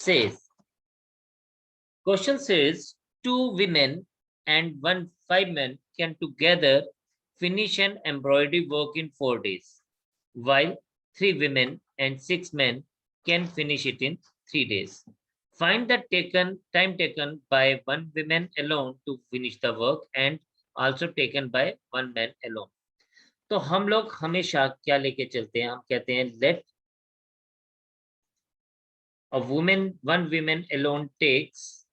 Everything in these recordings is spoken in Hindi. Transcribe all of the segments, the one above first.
says, question says 2 women and 5 men can together finish an embroidery work in 4 days, while 3 women and 6 men can finish it in 3 days. Find the time taken by 1 woman alone to finish the work and also taken by 1 man alone. तो हम लोग हमेशा क्या लेके चलते हैं, हम कहते हैं let a woman, 1 woman alone takes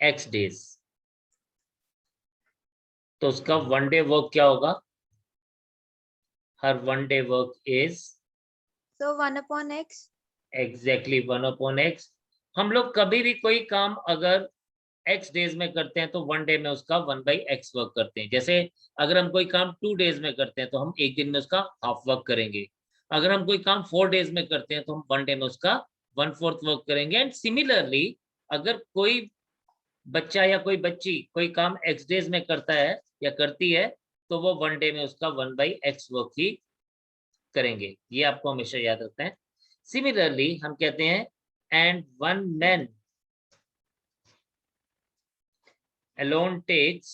X days. तो उसका 1 day वर्क क्या होगा? हर 1 day work is So 1/x. Exactly 1/x. हम लोग कभी भी कोई काम अगर x डेज में करते हैं तो 1 डे में उसका 1/x वर्क करते हैं. जैसे अगर हम कोई काम 2 डेज में करते हैं तो हम 1 दिन में उसका हाफ वर्क करेंगे. अगर हम कोई काम 4 डेज में करते हैं तो हम 1 डे में उसका 1/4 वर्क करेंगे. एंड सिमिलरली अगर कोई बच्चा या कोई बच्ची कोई काम x डेज में करता है या करती है तो वो 1 डे में उसका 1/x वर्क ही करेंगे. ये आपको हमेशा याद रखना है. सिमिलरली हम कहते हैं and 1 man alone takes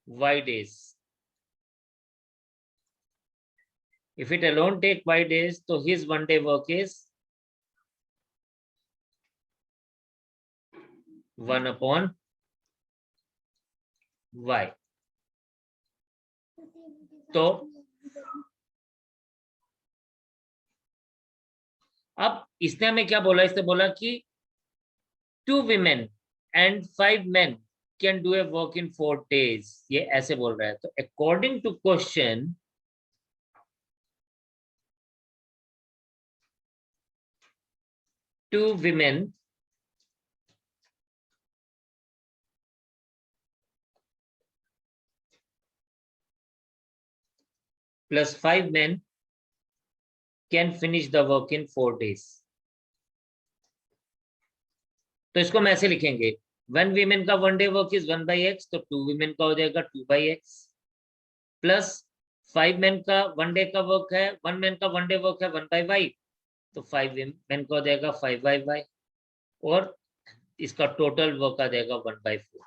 y days. If it alone take y days, so his 1 day work is 1/y. तो अब इसने हमें क्या बोला? इसने बोला कि 2 women and 5 men can do a work in 4 days. ये ऐसे बोल रहा है. तो according to question, two women plus 5 men can finish the work in 4 days. तो इसको हम ऐसे लिखेंगे 1 women का 1 day work is 1/x, तो 2 women का हो जाएगा 2/x प्लस 5 men का 1 day का वर्क है, 1 man का 1 day वर्क है 1/y, तो 5 men का हो जाएगा 5/y और इसका टोटल वर्क आ जाएगा 1/4.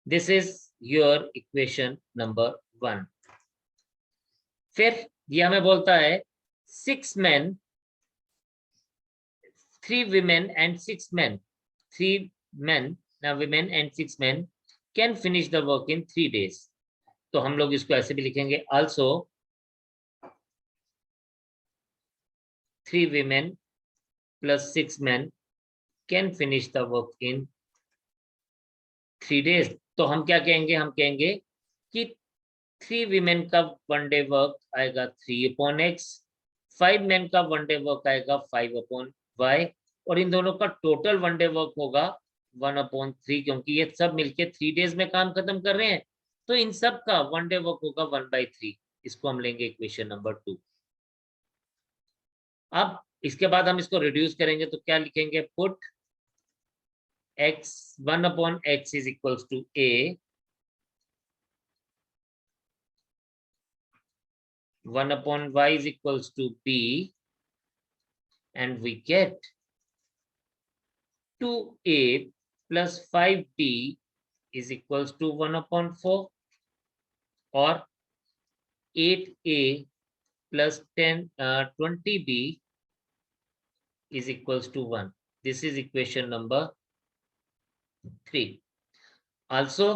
This is your equation number 1. फिर ये हमें बोलता है 6 men, 3 women and 6 men. 3 men, now women and 6 men can finish the work in 3 days. तो हम लोग इसको ऐसे भी लिखेंगे also 3 women plus 6 men can finish the work in 3 days. तो हम क्या कहेंगे? हम कहेंगे कि 3 women का 1 day वर्क आएगा 3/x, 5 men का 1 day वर्क आएगा 5/y और इन दोनों का टोटल 1 day वर्क होगा 1/3, क्योंकि ये सब मिलके 3 डेज में काम खत्म कर रहे हैं तो इन सब का 1 day वर्क होगा 1/3. इसको हम लेंगे इक्वेशन नंबर 2. अब इसके बाद हम इसको रिड्यूस करेंगे तो क्या लिखेंगे? Put x 1/x is equals to a, 1/y is equals to b, and we get 2a plus 5b is equals to 1/4 or 8a plus 20b is equals to 1. This is equation number 3. Also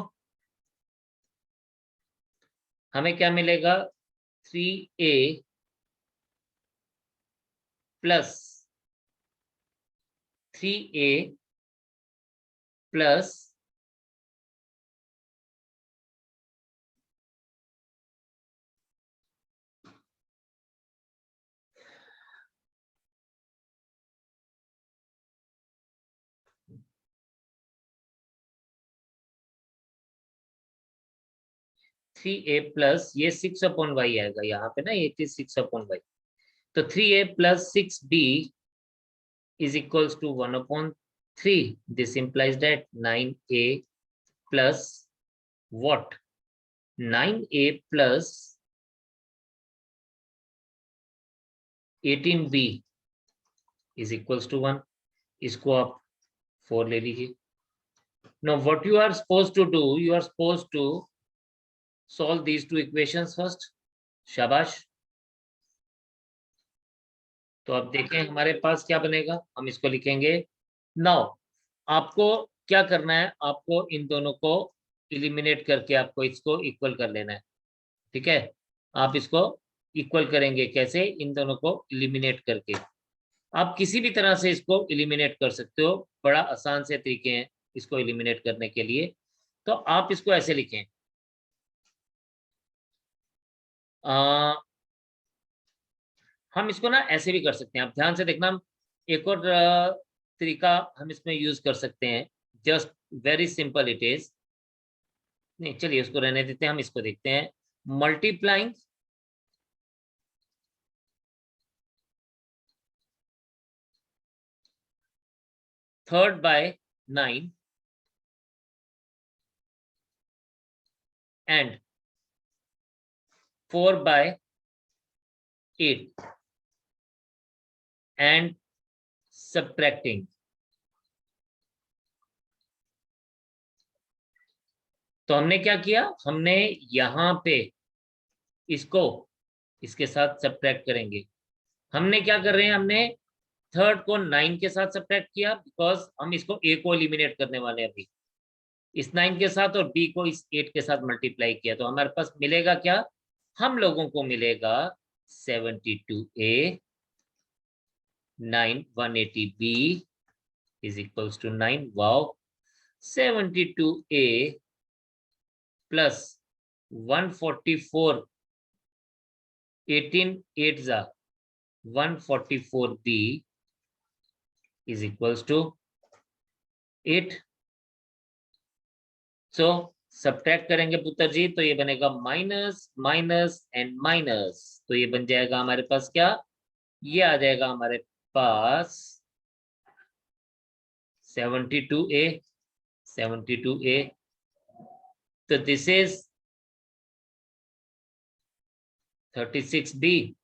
हमें क्या मिलेगा? 3a plus 3a plus 3a plus ये 6/y आएगा यहाँ पे ना, ये 6/y. तो 3a plus 6b is equals to 1/3. 3. This implies that 9a plus what? 9a plus 18b is equals to 1. इसको आप 4 ले लीजिए. Now what you are supposed to do, you are supposed to solve these two equations first. शाबाश. तो अब देखें हमारे पास क्या बनेगा. हम इसको लिखेंगे. नाउ आपको क्या करना है, आपको इन दोनों को इलिमिनेट करके आपको इसको इक्वल कर लेना है. ठीक है, आप इसको इक्वल करेंगे कैसे? इन दोनों को इलिमिनेट करके. आप किसी भी तरह से इसको इलिमिनेट कर सकते हो, बड़ा आसान से तरीके हैं इसको इलिमिनेट करने के लिए. तो आप इसको ऐसे लिखें. हम इसको ना ऐसे भी कर सकते हैं. आप ध्यान से देखना, हम एक और तरीका हम इसमें यूज कर सकते हैं. Just very simple it is. नहीं चलिए उसको रहने देते हैं, हम इसको देखते हैं. Multiplying 3 by 9 and 4 by 8 and subtracting. तो हमने क्या किया, हमने यहां पे इसको इसके साथ सब्ट्रैक्ट करेंगे. हमने क्या कर रहे हैं, हमने 3 को 9 के साथ सब्ट्रैक्ट किया बिकॉज हम इसको a को एलिमिनेट करने वाले हैं अभी इस 9 के साथ, और b को इस 8 के साथ मल्टीप्लाई किया. तो हमारे पास मिलेगा क्या, हम लोगों को मिलेगा 72a 9 180b is equals to 9. Wow. 72a plus 144 18 8 जा 144b is equals to 8. So subtract करेंगे पुत्र जी, तो ये बनेगा माइनस माइनस एंड माइनस. तो ये बन जाएगा हमारे पास क्या, ये आ जाएगा हमारे पास 72a 72a. तो this is 36b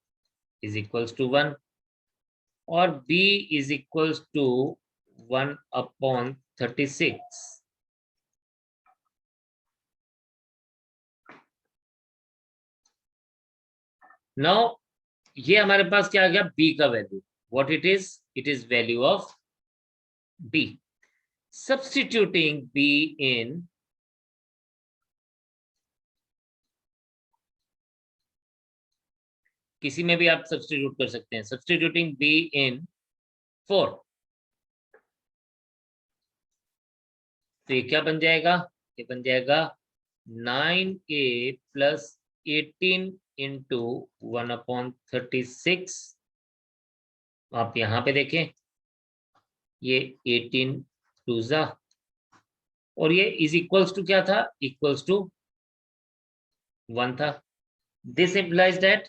is equals to 1 और b is equals to 1 upon 36. Now ये हमारे पास क्या आ गया, b का value. What it is value of b. Substituting b इन किसी में भी आप सब्स्टिट्यूट कर सकते हैं. सब्स्टिट्यूटिंग b इन 4, तो ये क्या बन जाएगा, ये बन जाएगा 9a plus 18 into 1 upon 36. आप यहाँ पे देखें, ये 18 2 जा, और ये इज इक्वल्स टू क्या था, इक्वल्स टू 1 था. दिस इम्प्लाइज दैट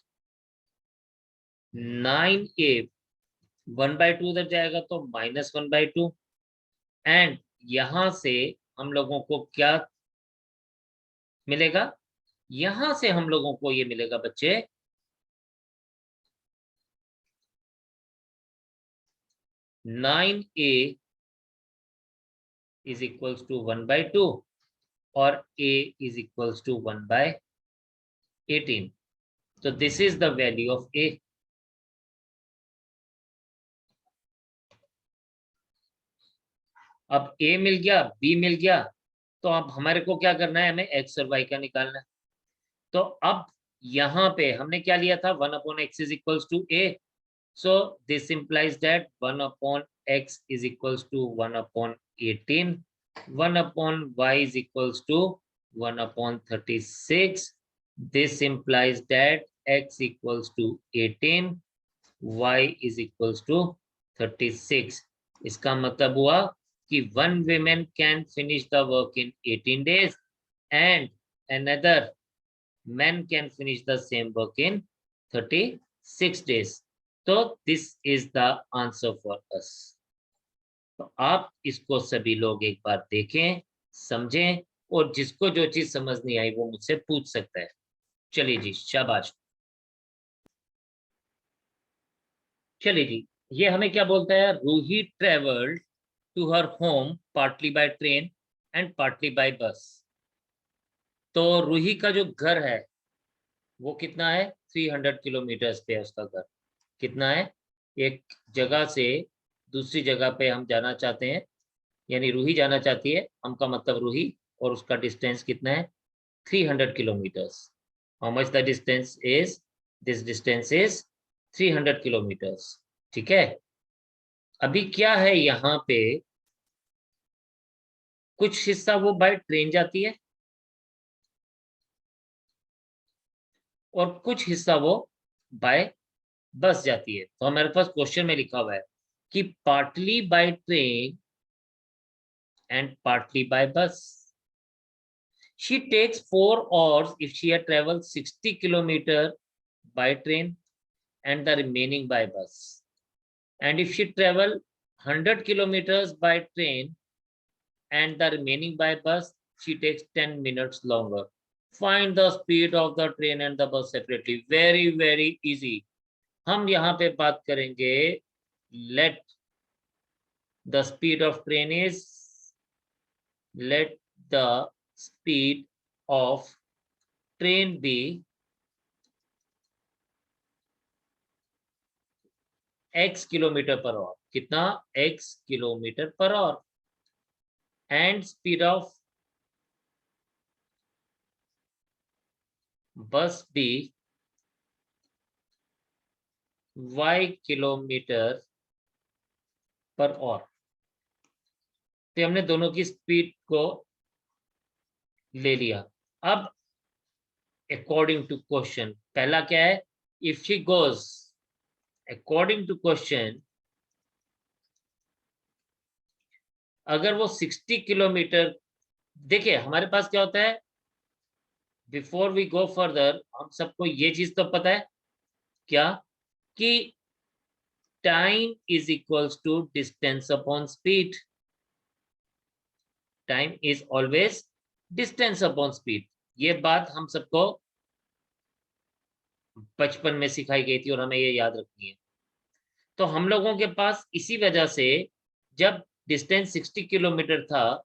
9a 1/2 उधर जाएगा तो -1/2, एंड यहां से हम लोगों को क्या मिलेगा, यहां से हम लोगों को ये मिलेगा बच्चे 9a is equals to 1/2 और a is equals to 1/18. So this is the value of a. अब a मिल गया, b मिल गया, तो अब हमारे को क्या करना है, हमें x और y का निकालना है. तो अब यहाँ पे हमने क्या लिया था, 1 upon x is equals to a. So this implies that 1 upon x is equals to 1 upon 18. 1 upon y is equals to 1 upon 36. This implies that x equals to 18, y is equals to 36. इसका मतलब हुआ कि one woman can finish the work in 18 days and another man can finish the same work in 36 days. So this is the answer for us. तो आप इसको सभी लोग एक बार देखें, समझें, और जिसको जो चीज समझ नहीं आई वो मुझसे पूछ सकता है। चलिए जी, शाबाश। चलिए जी, ये हमें क्या बोलता है? Ruhi travelled to her home partly by train and partly by bus. तो रूही का जो घर है वो कितना है? 300 किलोमीटर्स पे है उसका घर। कितना है? एक जगह से दूसरी जगह पे हम जाना चाहते हैं, यानी रूही जाना चाहती है, हम का मतलब रूही, और उसका डिस्टेंस कितना है? 300 kilometres. How much the distance is? This distance is 300 kilometres. ठीक है। अभी क्या है यहाँ पे, कुछ हिस्सा वो बाय ट्रेन जाती है और कुछ हिस्सा वो बाय बस जाती है। तो हमारे पास क्वेश्चन में लिखा हुआ है कि partly by train and partly by बस। She takes 4 hours if she had traveled 60 kilometers by train and the remaining by bus. And if she travel 100 kilometers by train and the remaining by bus, she takes 10 minutes longer. Find the speed of the train and the bus separately. Very, very easy. हम यहाँ पे बात करेंगे, let the speed of train is, let the speed of train be x kilometre per hour. कितना? x kilometre per hour. And speed of बस भी y किलोमीटर पर आवर। तो हमने दोनों की स्पीड को ले लिया। अब अकॉर्डिंग टू क्वेश्चन, पहला क्या है? If she goes, according to question, अगर वो 60 किलोमीटर, देखिए हमारे पास क्या होता है, बिफोर वी गो फर्दर, हम सबको ये चीज तो पता है क्या, कि time is equals to distance upon speed. Time is always distance upon speed. ये बात हम सबको बचपन में सिखाई गई थी और हमें ये याद रखनी है। तो हम लोगों के पास इसी वजह से, जब डिस्टेंस 60 किलोमीटर था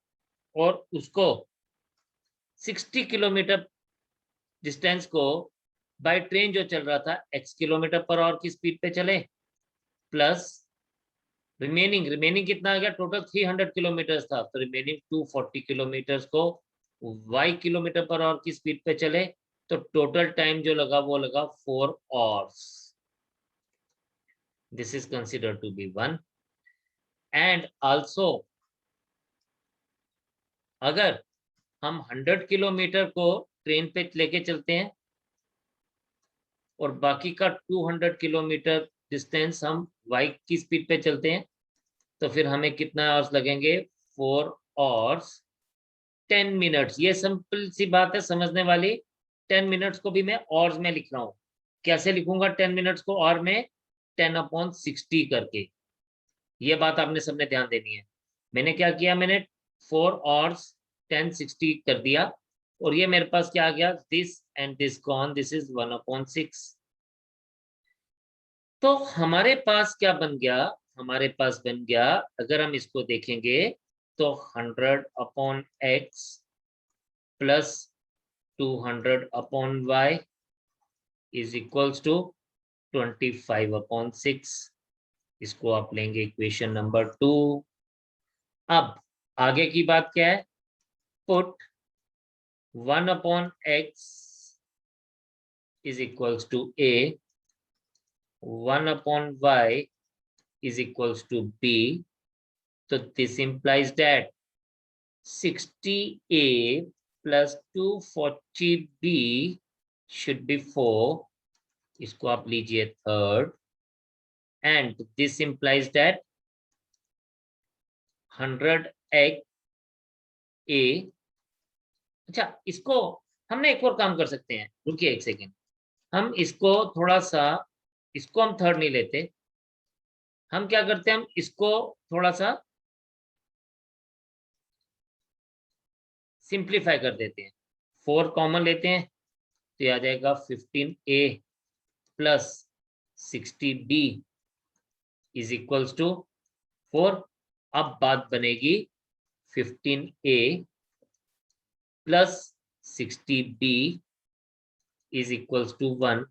और उसको 60 किलोमीटर डिस्टेंस को बाय ट्रेन जो चल रहा था x किलोमीटर पर आवर की स्पीड पे चले, प्लस रिमेनिंग कितना आ गया? टोटल 300 किलोमीटर था, तो रिमेनिंग 240 किलोमीटर को y किलोमीटर पर आवर की स्पीड पे चले, तो टोटल टाइम जो लगा वो लगा 4 hours. This is consider to be 1। And also अगर हम 100 किलोमीटर को ट्रेन पे लेके चलते हैं और बाकी का 200 किलोमीटर डिस्टेंस हम y की स्पीड पे चलते हैं, तो फिर हमें कितना आवर्स लगेंगे? 4 आवर्स 10 मिनट्स। ये सिंपल सी बात है समझने वाली। 10 मिनट्स को भी मैं आवर्स में लिख रहा हूँ। कैसे लिखूंगा 10 मिनट्स को? और में 10/60 करके। ये बात आपने सबने ध्यान देनी है। मैंने क्या किया? मैंने 4 आवर्स 10/60 कर दिया, और ये मेरे पास क्या आ गया? This and this gone, this is 1/6। तो हमारे पास क्या बन गया? हमारे पास बन गया, अगर हम इसको देखेंगे तो 100/x plus 200/y is equals to 25/6। इसको आप लेंगे इक्वेशन नंबर 2। अब आगे की बात क्या है? Put 1/x is equals to a, 1/y is equals to b. So this implies that 60a plus 240b should be 4. इसको आप लीजिए third. and this implies that 100x a, अच्छा इसको हमने एक और काम कर सकते हैं, रुकिए एक सेकेंड। हम इसको थोड़ा सा, इसको हम थर्ड नहीं लेते, हम क्या करते हैं, हम इसको थोड़ा सा सिंप्लीफाई कर देते हैं, 4 कॉमन लेते हैं तो ये आ जाएगा 15a plus 60b is equals to 4। अब बात बनेगी 15a plus 60b is equals to 1।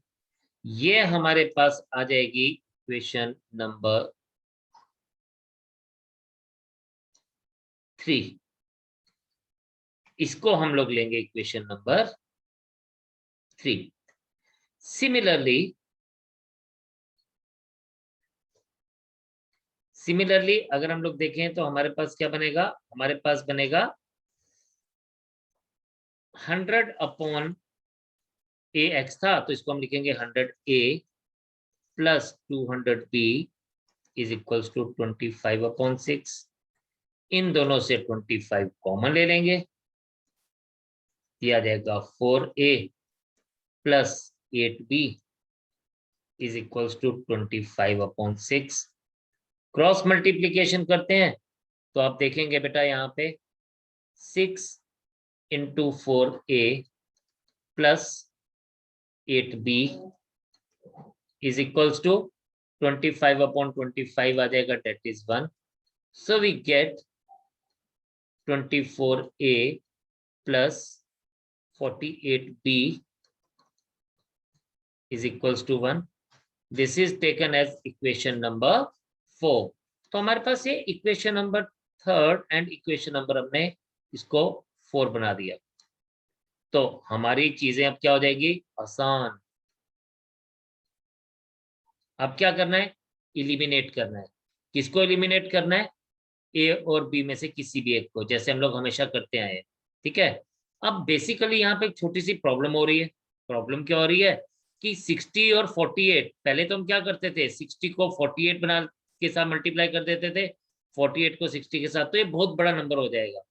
ये हमारे पास आ जाएगी इक्वेशन नंबर 3। इसको हम लोग लेंगे इक्वेशन नंबर 3। सिमिलरली अगर हम लोग देखें तो हमारे पास क्या बनेगा, हमारे पास बनेगा 100 अपॉन ax था, तो इसको हम लिखेंगे 100a plus 200b is equals to 25 upon 6। इन दोनों से 25 कॉमन ले लेंगे, दिया जाएगा 4a plus 8b is equals to 25 upon 6। Cross multiplication करते हैं तो आप देखेंगे बेटा यहाँ पे 6 into 4a plus 8b is equals to 25 upon 25 आ जाएगा, that is 1। So we get 24a plus 48b is equals to 1. This is taken as equation number 4. तो हमारे पास ये equation number 3 and equation number हमने इसको 4 बना दिया। तो हमारी चीजें अब क्या हो जाएगी, आसान। अब क्या करना है, इलिमिनेट करना है। किसको इलिमिनेट करना है, ए और बी में से किसी भी एक को, जैसे हम लोग हमेशा करते आए हैं। ठीक है, अब बेसिकली यहाँ पे एक छोटी सी प्रॉब्लम हो रही है। प्रॉब्लम क्या हो रही है कि 60 और 48, पहले तो हम क्या करते थे, 60 को 48 बना के साथ मल्टीप्लाई कर देते थे, 48 को 60 के साथ, तो ये बहुत बड़ा नंबर हो जाएगा।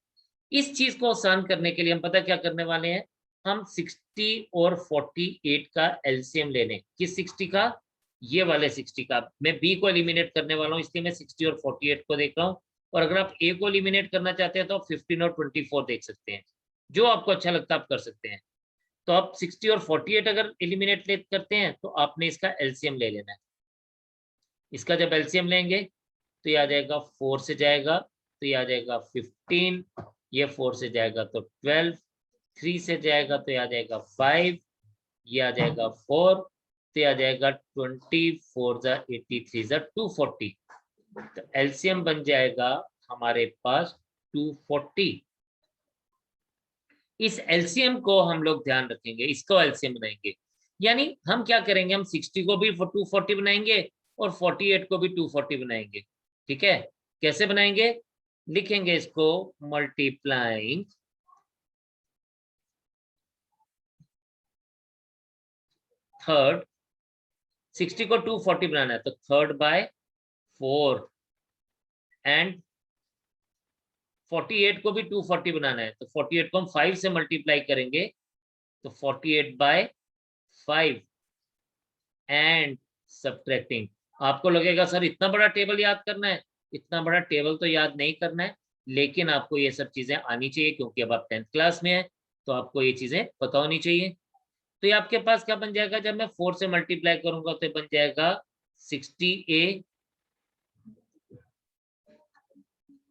इस चीज को आसान करने के लिए हम पता क्या करने वाले हैं, हम 60 और 48 का एलसीएम लेने। किस 60 का, ये वाले 60 का। मैं बी को एलिमिनेट करने वाला हूँ, इसलिए मैं 60 और 48 को देख रहा हूँ। और अगर आप ए को एलिमिनेट करना चाहते हैं तो आप 15 और 24 देख सकते हैं, जो आपको अच्छा लगता है आप कर सकते हैं। तो आप 60 और 48 अगर एलिमिनेट करते हैं तो आपने इसका एलसीएम ले लेना है। इसका जब एलसीएम लेंगे तो ये आ जाएगा 4 से जाएगा तो ये आ जाएगा 15, ये 4 से जाएगा तो 12, 3 से जाएगा तो ये आ जाएगा 5, ये आ जाएगा 4, तो ये आ जाएगा 24 जा 83 जा 240। तो एलसीएम बन जाएगा हमारे पास 240। इस एलसीएम को हम लोग ध्यान रखेंगे, इसको एलसीएम बनाएंगे। यानी हम क्या करेंगे, हम 60 को भी 240 बनाएंगे और 48 को भी 240 बनाएंगे। ठीक है, कैसे बनाएंगे, लिखेंगे इसको मल्टीप्लाइंग थर्ड, 60 को 240 बनाना है तो थर्ड बाय 4 एंड 48 को भी 240 बनाना है तो 48 को हम 5 से मल्टीप्लाई करेंगे तो 48 बाय 5 एंड सब्ट्रैक्टिंग। आपको लगेगा सर इतना बड़ा टेबल याद करना है, इतना बड़ा टेबल तो याद नहीं करना है, लेकिन आपको ये सब चीजें आनी चाहिए क्योंकि अब आप 10th क्लास में हैं तो आपको ये चीजें पता होनी चाहिए। तो ये आपके पास क्या बन जाएगा, जब मैं 4 से मल्टीप्लाई करूंगा तो बन जाएगा 60a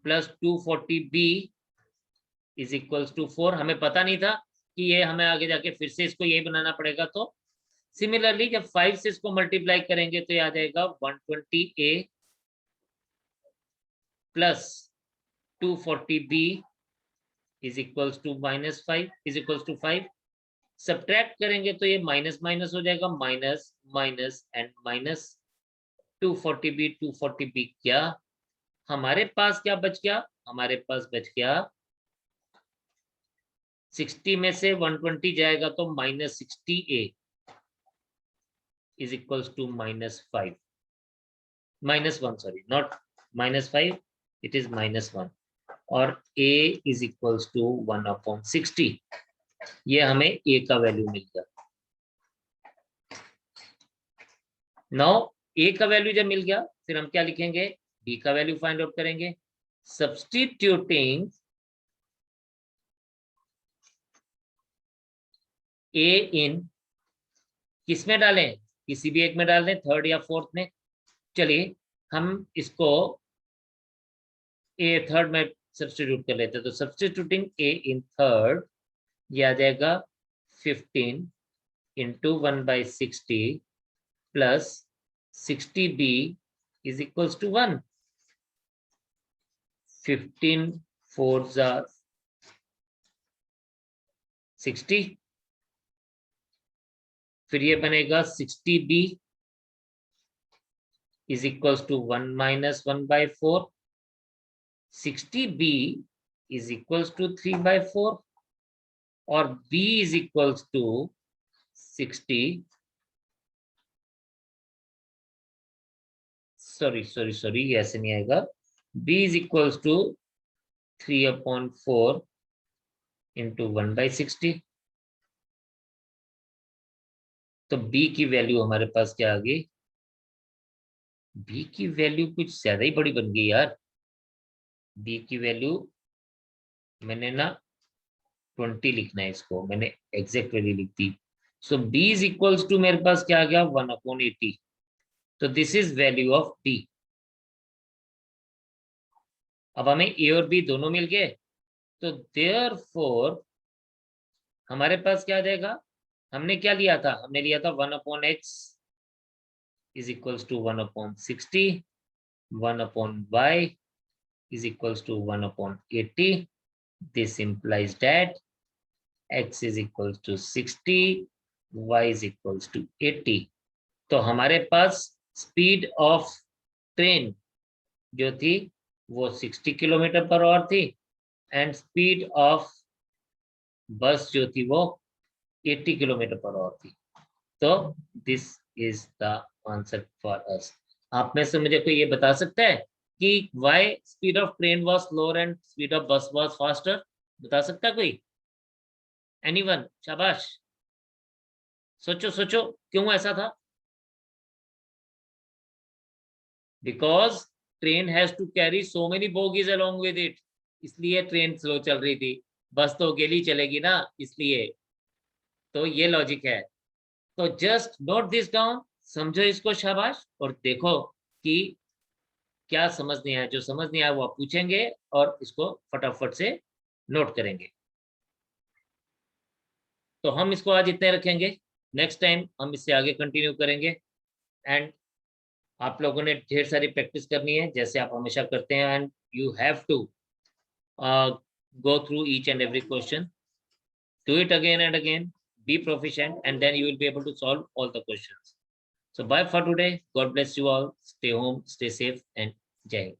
plus 240b is equals to 4। हमें पता नहीं था कि ये हमें आगे जाके फिर से इसको यही बनाना पड़ेगा। तो सिमिलरली जब 5 से इसको मल्टीप्लाई करेंगे तो ये आ जाएगा 120a plus 240b is equals to -5 is equals to 5। Subtract करेंगे तो ये माइनस माइनस हो जाएगा, minus minus and minus. 240b क्या हमारे पास क्या बच गया, हमारे पास बच गया 60 में से 120 जाएगा तो -60a is equals to -5, -1 sorry, not -5, it is -1 और a इज इक्वल्स टू 1/60। ये हमें a का वैल्यू मिल गया। नाउ a का वैल्यू जब मिल गया फिर हम क्या लिखेंगे, b का वैल्यू फाइंड आउट करेंगे। सब्स्टिट्यूटिंग ए इन किस में डालें, किसी भी एक में डाल दें, थर्ड या फोर्थ में। चलिए हम इसको ए थर्ड में सब्स्टिट्यूट कर लेते हैं। तो सब्स्टिट्यूटिंग ए इन थर्ड, ये आ जाएगा 15 into 1/60 plus 60b is equals to 1। 15 4s are 60, फिर ये बनेगा 60b is equals to 1 minus 1/4। 60b is equals to 3/4 और b is equals to 60, sorry ये ऐसे नहीं आएगा। b is equals to 3/4 into 1/60। तो b की वैल्यू हमारे पास क्या आ गई, b की वैल्यू कुछ ज्यादा ही बड़ी बन गई यार। b की वैल्यू मैंने ना 20 लिखना है, इसको मैंने एग्जैक्ट वैल्यू लिख दी। सो b इज इक्वल्स टू मेरे पास क्या आ गया 1/80। तो this is value of d। अब हमें a और b दोनों मिल गए, तो देयरफॉर हमारे पास क्या आ जाएगा, हमने क्या लिया था, हमने लिया था 1/x is equals to 1/60, 1/y is equals to 1/80. This implies that x is equals to 60, y is equals to 80. तो हमारे पास स्पीड ऑफ ट्रेन जो थी वो 60 किलोमीटर पर आवर थी, एंड स्पीड ऑफ बस जो थी वो 80 किलोमीटर पर आवर थी। तो this is the answer for us. आप में से मुझे कोई ये बता सकता है कि why speed of train was slower and speed of bus was faster? बता सकता है कोई? Anyone? शाबाश, सोचो सोचो क्यों ऐसा था? Because train has to carry so many bogies along with it, इसलिए ट्रेन स्लो चल रही थी। बस तो अकेली चलेगी ना, इसलिए। तो ये लॉजिक है। तो जस्ट नोट दिस डाउन, समझो इसको शाबाश, और देखो कि क्या समझ नहीं आया। जो समझ नहीं आया वो आप पूछेंगे और इसको फटाफट से नोट करेंगे। तो हम इसको आज इतने रखेंगे, नेक्स्ट टाइम हम इससे आगे कंटिन्यू करेंगे। एंड आप लोगों ने ढेर सारी प्रैक्टिस करनी है जैसे आप हमेशा करते हैं, and you have to go through each and every question, do it again and again, be proficient, and then you will be able to solve all the questions. So bye for today, God bless you all, stay home, stay safe, and jai Hind.